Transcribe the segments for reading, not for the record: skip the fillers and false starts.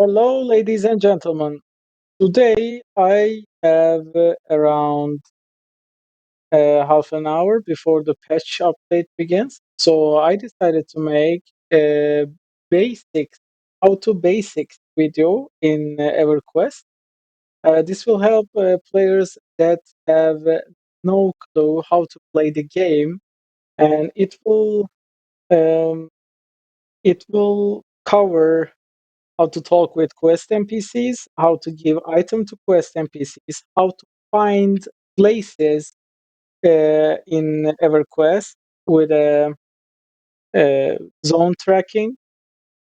Hello, ladies and gentlemen. Today I have around half an hour before the patch update begins. So I decided to make a basics, how to basics video in EverQuest. This will help players that have no clue how to play the game, and um, it will cover how to talk with Quest NPCs, how to give item to Quest NPCs, how to find places in EverQuest with zone tracking,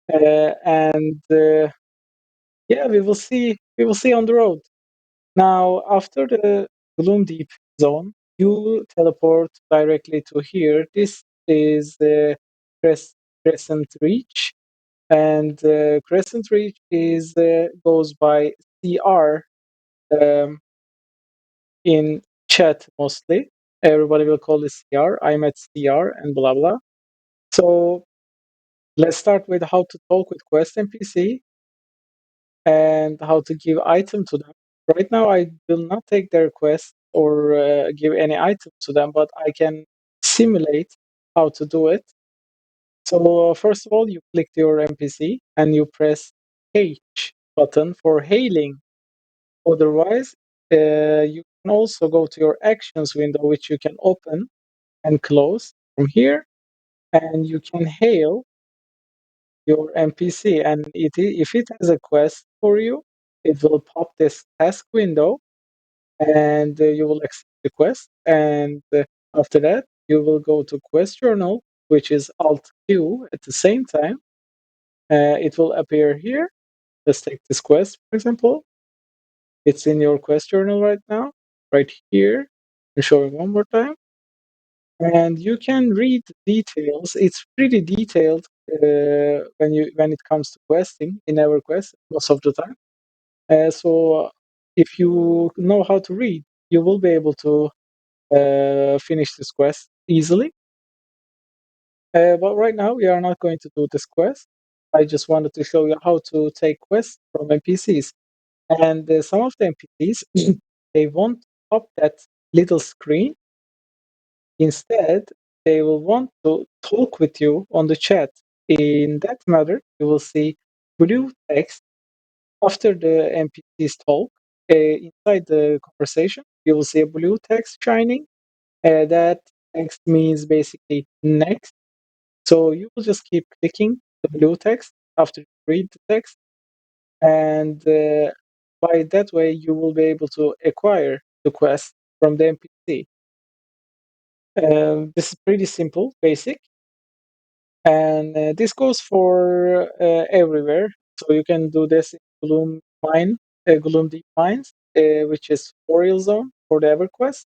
and yeah, we will see. We will see on the road. Now, after the Gloom Deep zone, you teleport directly to here. This is the Crescent Reach, and Crescent Reach is goes by CR um, in chat mostly. Everybody will call it CR. I'm at CR and blah blah. So let's start with how to talk with Quest NPC and how to give item to them. Right now, I will not take their quest or give any item to them, but I can simulate how to do it. So first of all, you click your NPC and you press H button for hailing. Otherwise, you can also go to your actions window, which you can open and close from here, and you can hail your NPC. And if it has a quest for you, it will pop this task window, and you will accept the quest. And after that, you will go to Quest Journal, which is Alt Q at the same time. It will appear here. Let's take this quest, for example. It's in your quest journal right now, right here. I'm showing one more time. And you can read details. It's pretty detailed when it comes to questing in EverQuest most of the time. So if you know how to read, you will be able to finish this quest easily. But right now we are not going to do this quest. I just wanted to show you how to take quests from NPCs. And some of the NPCs they won't pop that little screen. Instead, they will want to talk with you on the chat. In that matter, you will see blue text after the NPCs talk. Inside the conversation, you will see a blue text shining. That text means basically next. So you will just keep clicking the blue text after you read the text, and by that way, you will be able to acquire the quest from the NPC. This is pretty simple, basic, and this goes for everywhere. So you can do this in Gloom Deep Mines, which is tutorial zone for the EverQuest.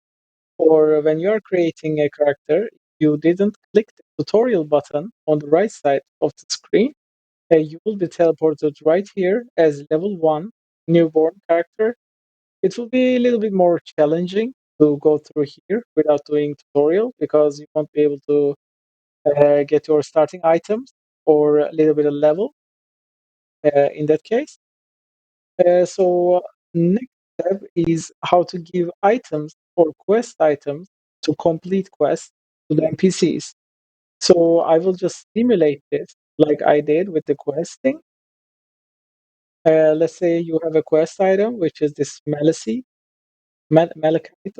Or when you are creating a character, you didn't click the tutorial button on the right side of the screen. You will be teleported right here as level 1 newborn character. It will be a little bit more challenging to go through here without doing tutorial because you won't be able to get your starting items or a little bit of level in that case. So next step is how to give items or quest items to complete quests to the NPCs. So I will just simulate this like I did with the questing. Let's say you have a quest item, which is this malachite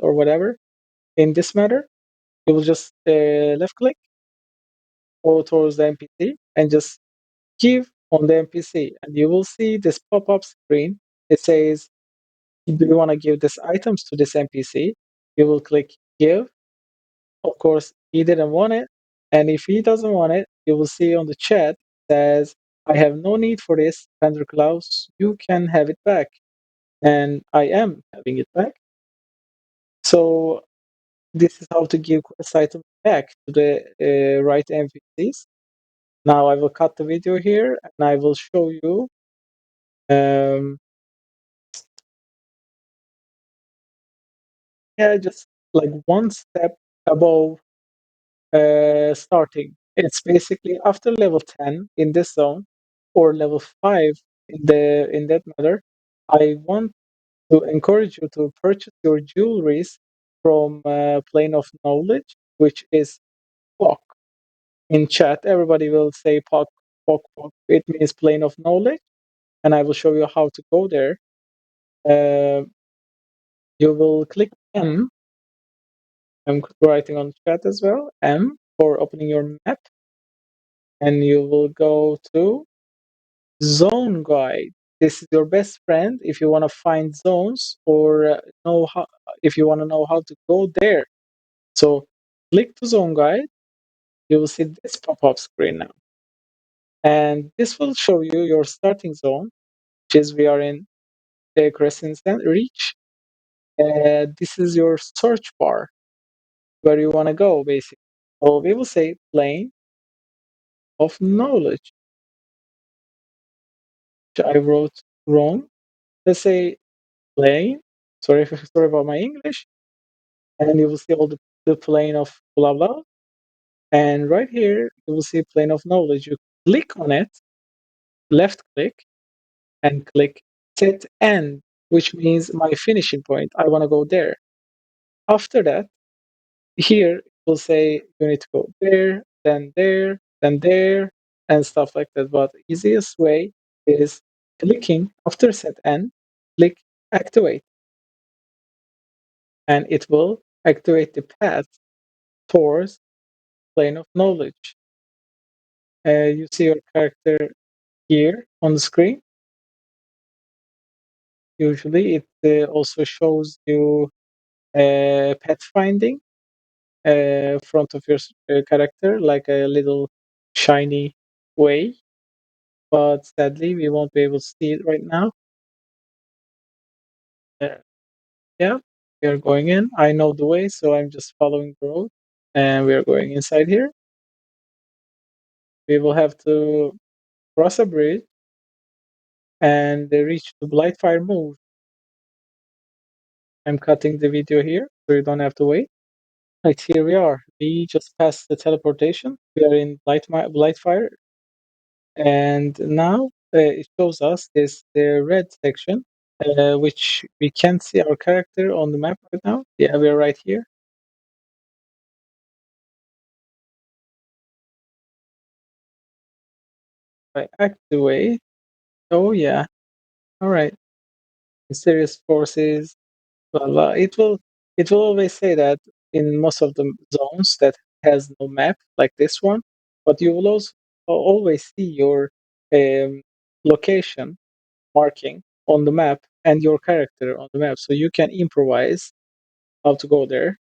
or whatever. In this matter, you will just left click, go towards the NPC, and just give on the NPC, and you will see this pop-up screen. It says, "Do you want to give these items to this NPC?" You will click give. Of course, he didn't want it, and if he doesn't want it, you will see on the chat says, "I have no need for this, Vander Klaus. You can have it back." And I am having it back. So this is how to give quest items back to the right NPCs. Now I will cut the video here and I will show you um, yeah, just like one step above starting. It's basically after level 10 in this zone or level 5 In that matter, I want to encourage you to purchase your jewelries from Plane of Knowledge, which is POC. In chat, everybody will say POC, POC, POC. It means Plane of Knowledge, and I will show you how to go there. Uh, you will click M. I'm writing on chat as well. M for opening your map, and you will go to Zone Guide. This is your best friend if you want to find zones or know how if you want to know how to go there. So click to Zone Guide. You will see this pop-up screen now, and this will show you your starting zone, which is we are in Crescent Reach. This is your search bar where you want to go, basically. So we will say plane of knowledge, which I wrote wrong. Let's say plane. Sorry, sorry about my English. And you will see all the plane of blah blah. And right here, you will see plane of knowledge. You click on it, left click, and click set end, which means my finishing point. I want to go there. After that, here it will say you need to go there, then there, and stuff like that. But the easiest way is clicking after set end, click activate, and it will activate the path towards plane of knowledge. You see your character here on the screen. Usually, it also shows you pathfinding front of your character, like a little shiny way. But sadly, we won't be able to see it right now. Uh, yeah, we are going in. I know the way, so I'm just following the road, and we are going inside here. We will have to cross a bridge and reach the Blightfire Move. I'm cutting the video here, so you don't have to wait. Right, here we are. We just passed the teleportation. We are in Blightfire, and now it shows us this the red section, which we can't see our character on the map right now. Yeah, we are right here. If I activate. Oh yeah. All right. Mysterious forces. Blah, blah. It will always say that in most of the zones that has no map like this one, but you will also always see your um, location marking on the map and your character on the map, so you can improvise how to go there.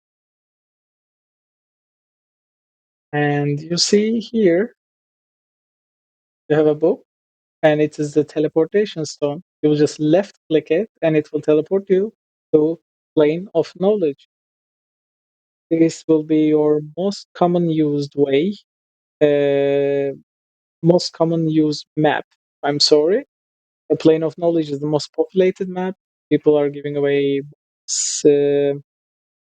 And you see here, you have a book, and it is the teleportation stone. You will just left click it, and it will teleport you to plane of knowledge. This will be your most common used way, most common used map. I'm sorry. The plane of knowledge is the most populated map. People are giving away books.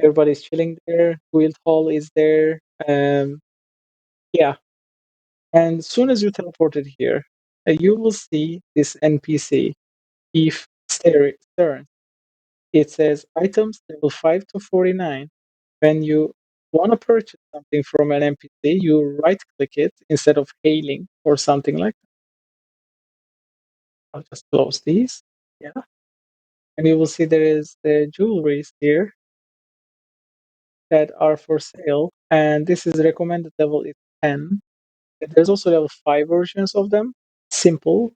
Everybody's chilling there. Guild Hall is there. Yeah. And as soon as you teleported here, you will see this NPC, Eve Stern. It says items level 5 to 49. When you want to purchase something from an NPC, you right click it instead of hailing or something like that. I'll just close these. Yeah. And you will see there is the jewelries here that are for sale. And this is recommended level is 10. There's also level 5 versions of them. Simple.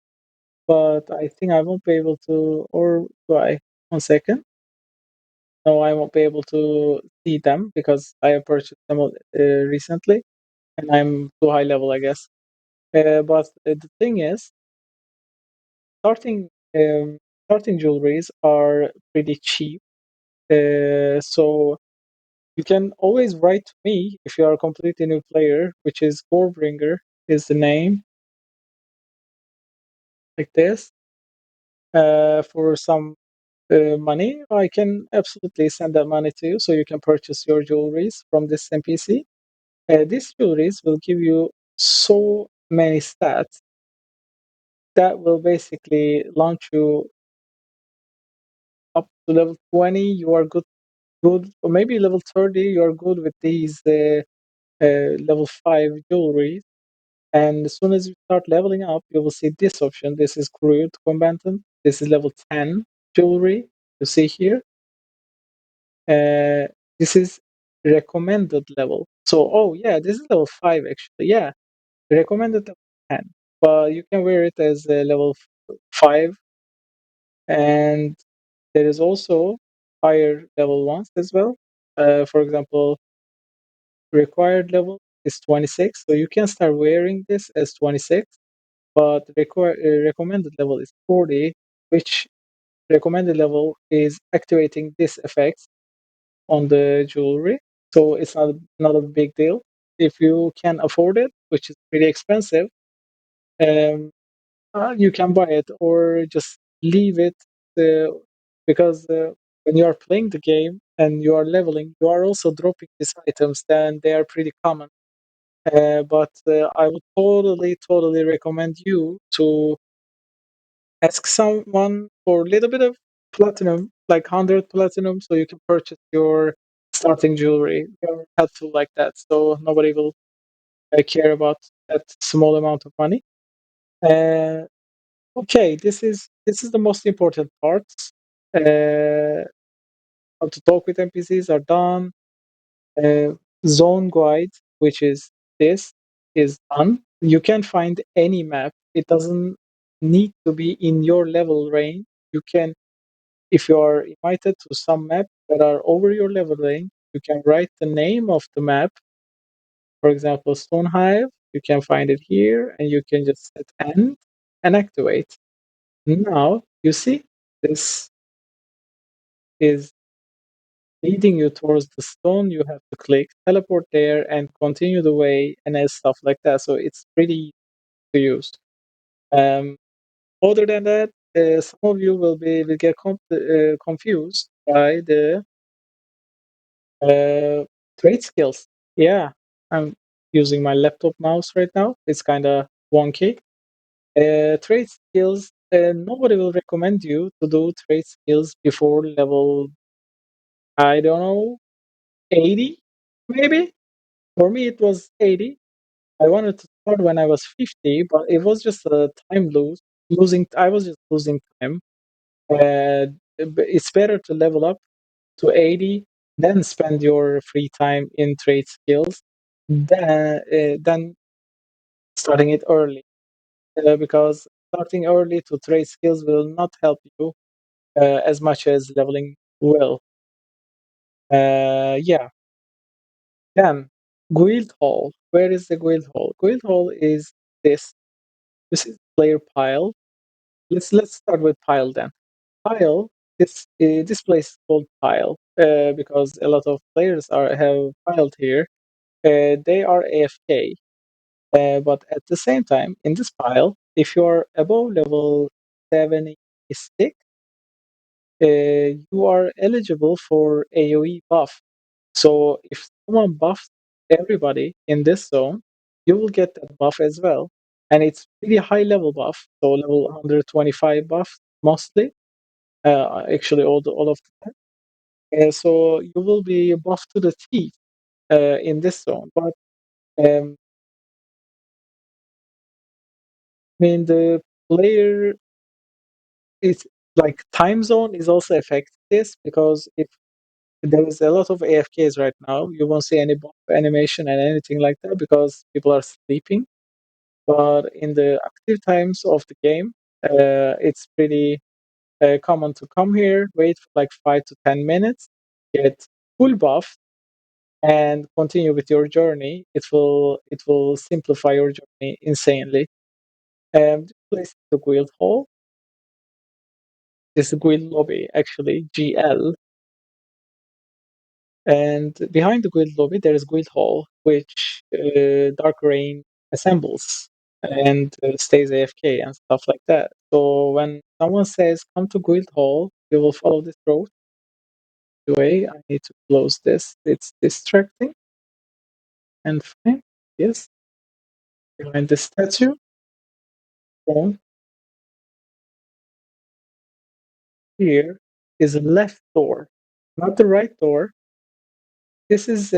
But I think I won't be able to, or do I? 1 second. No, I won't be able to see them because I have purchased them recently, and I'm too high level, I guess. But the thing is, starting starting jewelries are pretty cheap. So you can always write to me if you are a completely new player, which is Gorebringer is the name, like this. For some money, I can absolutely send that money to you so you can purchase your jewelries from this NPC. These jewelries will give you so many stats that will basically launch you up to level 20. You are good, or maybe level 30. You are good with these level 5 jewelry. And as soon as you start leveling up, you will see this option. This is Crude Combatant. This is level 10 jewelry. You see here. This is recommended level. So, oh yeah, this is level 5 actually. Yeah, recommended level 10. But you can wear it as a level 5. And there is also higher level ones as well. For example, required level is 26. So you can start wearing this as 26. But recommended level is 40, which recommended level is activating this effect on the jewelry. So it's not a big deal. If you can afford it, which is pretty expensive, um, you can buy it or just leave it uh, because when you are playing the game and you are leveling, you are also dropping these items, then they are pretty common. But I would totally recommend you to ask someone for a little bit of platinum, like 100 platinum, so you can purchase your starting jewelry. They're helpful like that, so nobody will care about that small amount of money. Uh, okay, this is the most important part. Uh, how to talk with NPCs are done. Uh, Zone guide, which is this, is done. You can find any map. It doesn't need to be in your level range. You can, if you are invited to some maps that are over your level range, you can write the name of the map. For example, Stone Hive. You can find it here, and you can just set end and activate. Now you see this is leading you towards the stone. You have to click teleport there and continue the way and as stuff like that. So it's pretty easy to use. Um, Other than that, some of you will get confused by the trade skills. Yeah, I'm using my laptop mouse right now. It's kind of wonky. Trade skills. Nobody will recommend you to do trade skills before level, I don't know, 80 maybe. For me, it was 80. I wanted to start when I was 50, but it was just a time losing. I was just losing time. It's better to level up to 80, then spend your free time in trade skills, than starting it early. Because starting early to trade skills will not help you as much as leveling will. Yeah. Then guild hall. Where is the guild hall? Guild hall is this. This is player pile. Let's start with pile then. Pile. This place is called pile because a lot of players have piled here. They are AFK. But at the same time, in this pile, if you're above level 76, you are eligible for AoE buff. So if someone buffs everybody in this zone, you will get that buff as well. And it's pretty high level buff, so level 125 buff mostly. Actually, all of them. So you will be buffed to the teeth in this zone. But um, I mean, the player is like time zone is also affecting this because if there is a lot of AFKs right now, you won't see any buff animation and anything like that because people are sleeping. But in the active times of the game, it's pretty common to come here, wait for like 5 to 10 minutes, get full buff, and continue with your journey. It will simplify your journey insanely. This place is the guild hall. This is the guild lobby, actually, GL. And behind the guild lobby, there is guild hall, which Dark Rain assembles and stays AFK and stuff like that. So when someone says, "Come to guild hall," you will follow this road. Way I need to close this. It's distracting. And fine. Yes, behind the statue. Phone. here is a left door, not the right door. This is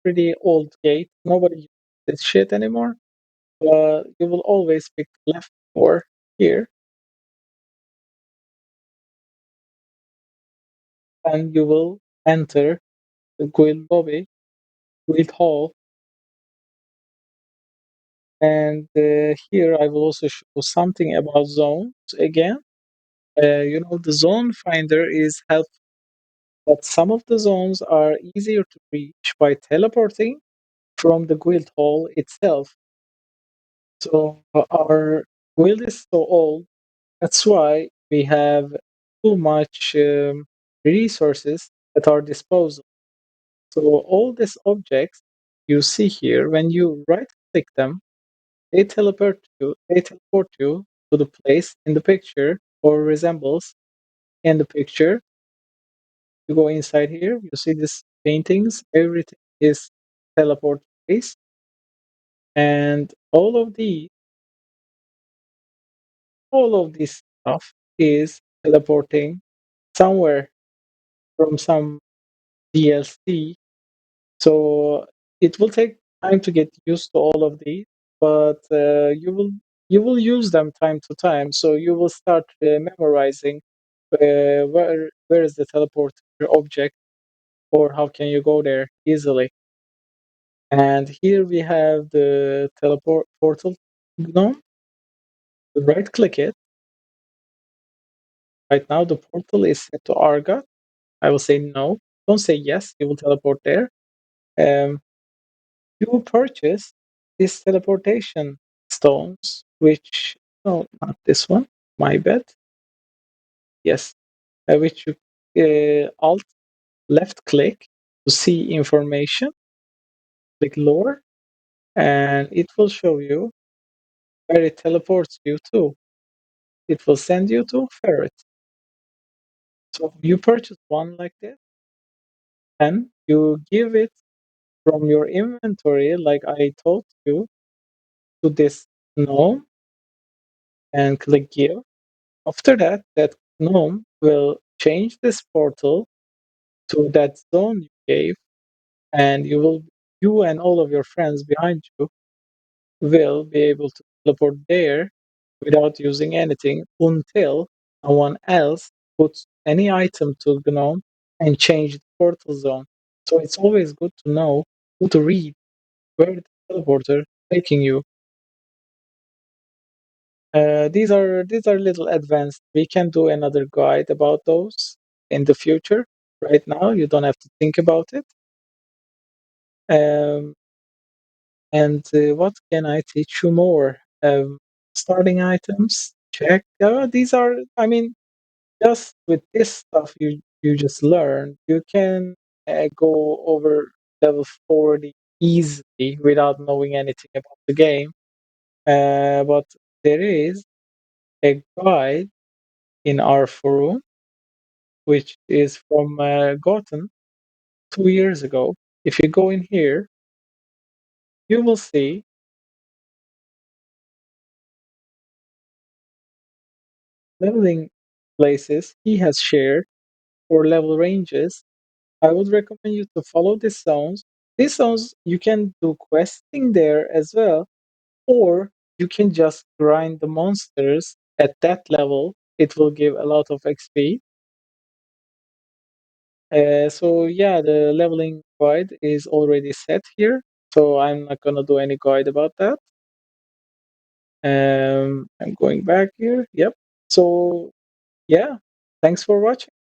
pretty old gate. Nobody uses this shit anymore. But you will always pick left door here, and you will enter the guild lobby, guild hall, and here I will also show something about zones again. The zone finder is helpful, but some of the zones are easier to reach by teleporting from the guild hall itself. So our guild is so old. That's why we have too much resources at our disposal. So all these objects you see here, when you right click them, they teleport you to the place in the picture or resembles in the picture. You go inside here, you see these paintings, everything is teleport based, and all of this stuff is teleporting somewhere from some DLC. So it will take time to get used to all of these, but you will use them time to time. So you will start memorizing where is the teleport object, or how can you go there easily. And here we have the teleport portal gnome. Right click it. Right now the portal is set to Arga. I will say no. Don't say yes. You will teleport there. Um, you will purchase these teleportation stones, which no, not this one. My bad. Yes, which you alt left click to see information. Click lore, and it will show you where it teleports you to. It will send you to Ferret. So you purchase one like this, and you give it from your inventory, like I told you, to this gnome, and click give. After that, that gnome will change this portal to that zone you gave, and you and all of your friends behind you will be able to teleport there without using anything until someone else puts any item to the gnome and change the portal zone. So it's always good to know who to read, where the teleporter taking you. These are little advanced. We can do another guide about those in the future. Right now, you don't have to think about it. Um, and what can I teach you more? Starting items, check. These are, I mean, just with this stuff you just learned, you can go over level 40 easily without knowing anything about the game. But there is a guide in our forum, which is from Goten 2 years ago. If you go in here, you will see leveling places he has shared for level ranges. I would recommend you to follow these zones. These zones, you can do questing there as well, or you can just grind the monsters at that level. It will give a lot of XP. So yeah, the leveling guide is already set here. So I'm not gonna do any guide about that. I'm going back here. Yep. So yeah, thanks for watching.